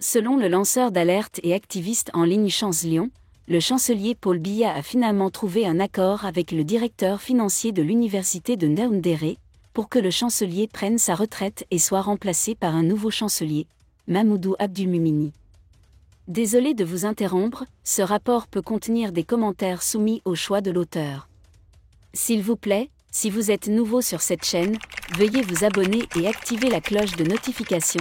Selon le lanceur d'alerte et activiste en ligne Chance Lion, le chancelier Paul Biya a finalement trouvé un accord avec le directeur financier de l'université de Ngaoundéré pour que le chancelier prenne sa retraite et soit remplacé par un nouveau chancelier, Mamoudou Abdulmumini. Désolé de vous interrompre, ce rapport peut contenir des commentaires soumis au choix de l'auteur. S'il vous plaît, si vous êtes nouveau sur cette chaîne, veuillez vous abonner et activer la cloche de notification.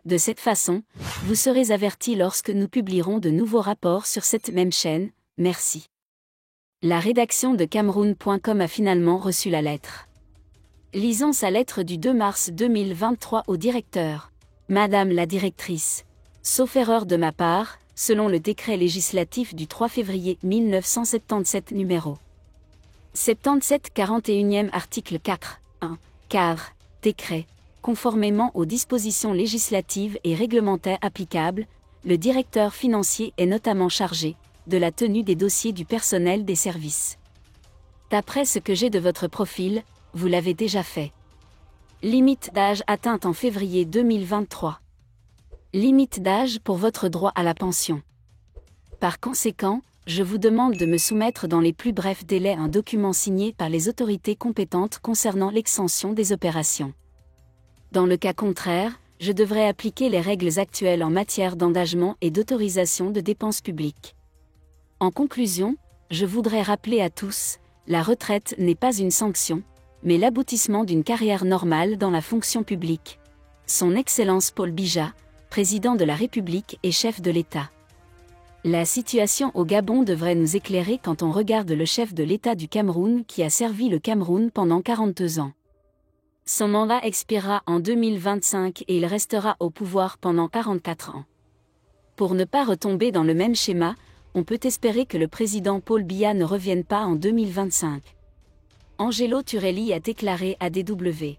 De cette façon, vous serez averti lorsque nous publierons de nouveaux rapports sur cette même chaîne. Merci. La rédaction de Cameroun.com a finalement reçu la lettre. Lisons sa lettre du 2 mars 2023 au directeur. Madame la directrice. Sauf erreur de ma part, selon le décret législatif du 3 février 1977 numéro 77 41e article 4, 1, cadre, décret, conformément aux dispositions législatives et réglementaires applicables, le directeur financier est notamment chargé de la tenue des dossiers du personnel des services. D'après ce que j'ai de votre profil, vous l'avez déjà fait. Limite d'âge atteinte en février 2023. Limite d'âge pour votre droit à la pension. Par conséquent, je vous demande de me soumettre dans les plus brefs délais un document signé par les autorités compétentes concernant l'extension des opérations. Dans le cas contraire, je devrais appliquer les règles actuelles en matière d'engagement et d'autorisation de dépenses publiques. En conclusion, je voudrais rappeler à tous, la retraite n'est pas une sanction, mais l'aboutissement d'une carrière normale dans la fonction publique. Son Excellence Paul Biya, président de la République et chef de l'État. La situation au Gabon devrait nous éclairer quand on regarde le chef de l'État du Cameroun qui a servi le Cameroun pendant 42 ans. Son mandat expirera en 2025 et il restera au pouvoir pendant 44 ans. Pour ne pas retomber dans le même schéma, on peut espérer que le président Paul Biya ne revienne pas en 2025. Angelo Turelli a déclaré à DW.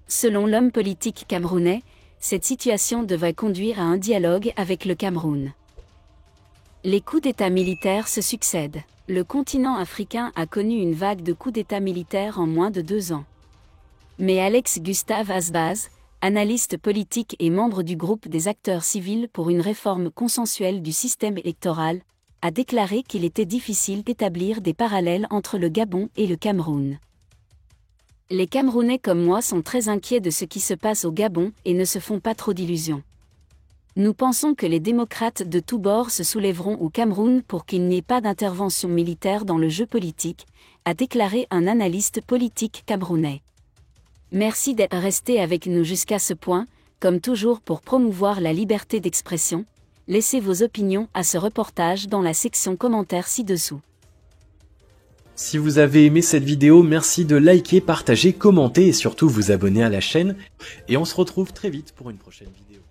Selon l'homme politique camerounais, cette situation devrait conduire à un dialogue avec le Cameroun. Les coups d'État militaires se succèdent. Le continent africain a connu une vague de coups d'État militaires en moins de 2 ans. Mais Alex Gustave Asbaz, analyste politique et membre du groupe des acteurs civils pour une réforme consensuelle du système électoral, a déclaré qu'il était difficile d'établir des parallèles entre le Gabon et le Cameroun. Les Camerounais comme moi sont très inquiets de ce qui se passe au Gabon et ne se font pas trop d'illusions. Nous pensons que les démocrates de tous bords se soulèveront au Cameroun pour qu'il n'y ait pas d'intervention militaire dans le jeu politique, a déclaré un analyste politique camerounais. Merci d'être resté avec nous jusqu'à ce point, comme toujours pour promouvoir la liberté d'expression. Laissez vos opinions à ce reportage dans la section commentaires ci-dessous. Si vous avez aimé cette vidéo, merci de liker, partager, commenter et surtout vous abonner à la chaîne. Et on se retrouve très vite pour une prochaine vidéo.